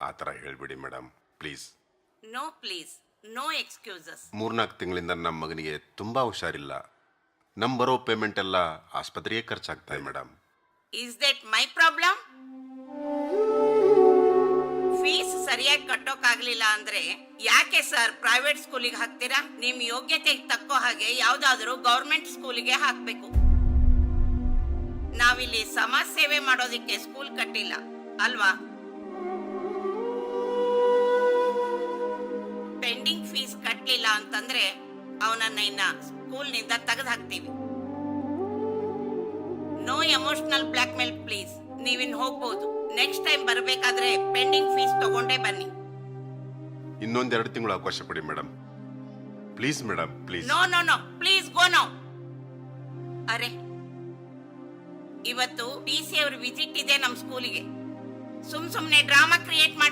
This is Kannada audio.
ಆ ಥರ ಹೇಳ್ಬಿಡಿ madam please. No please, no excuses. 3-4 ತಿಂಗಳಿಂದ ನಮ್ಮ ಮಗನಿಗೆ ತುಂಬ ಹುಷಾರಿಲ್ಲ. ನಮ್ಮ ಬರೋ ಪೇಮೆಂಟ್ ಎಲ್ಲ ಆಸ್ಪತ್ರೆಗೆ ಖರ್ಚಾಗ್ತಾ ಇದೆ madam. Is that my problem? Fees ಸರಿಯಾಗಿ ಕಟ್ಟೋಕ್ಕಾಗ್ಲಿಲ್ಲ ಅಂದ್ರೆ ಯಾಕೆ ಸರ್ ಪ್ರೈವೇಟ್ ಸ್ಕೂಲಿಗೆ ಹಾಕ್ತೀರಾ? ನಿಮ್ ಯೋಗ್ಯತೆಗೆ ತಕ್ಕೋ ಹಾಗೆ ಯಾವ್ದಾದ್ರು ಗೌರ್ಮೆಂಟ್ ಸ್ಕೂಲಿಗೆ ಹಾಕ್ಬೇಕು. ನಾವಿಲ್ಲಿ ಸಮಾಜ ಸೇವೆ ಮಾಡೋದಿಕ್ಕೆ ಸ್ಕೂಲ್ ಕಟ್ಟಿಲ್ಲ ಅಲ್ವಾ? ಪೆಂಡಿಂಗ್ ಫೀಸ್ ಕಟ್ಟಲಿಲ್ಲ ಅಂತಂದ್ರೆ ಅವನನ್ನ ಇನ್ನ ಸ್ಕೂಲ್ನಿಂದ ತೆಗೆದು ಹಾಕ್ತೀವಿ. No emotional blackmail please. ನೀವಿನ್ ಹೋಗ್ಬೋದು. ನೆಕ್ಸ್ಟ್ ಟೈಮ್ ಬರಬೇಕಾದ್ರೆ ಪೆಂಡಿಂಗ್ ಫೀಸ್ ತಗೊಂಡೇ ಬನ್ನಿ. ಇನ್ನೊಂದೆರಡು ತಿಂಗಳು ಅವಕಾಶ ಕೊಡಿ madam please. Madam please. No no no please go now. ಅರೆ, ಇವತ್ತು ಡಿ ಸಿ ಅವ್ರ ವಿಸಿಟ್ ಇದೆ ನಮ್ ಸ್ಕೂಲಿಗೆ. ಸುಮ್ನೆ ಡ್ರಾಮಾ ಕ್ರಿಯೇಟ್ ಮಾಡಿ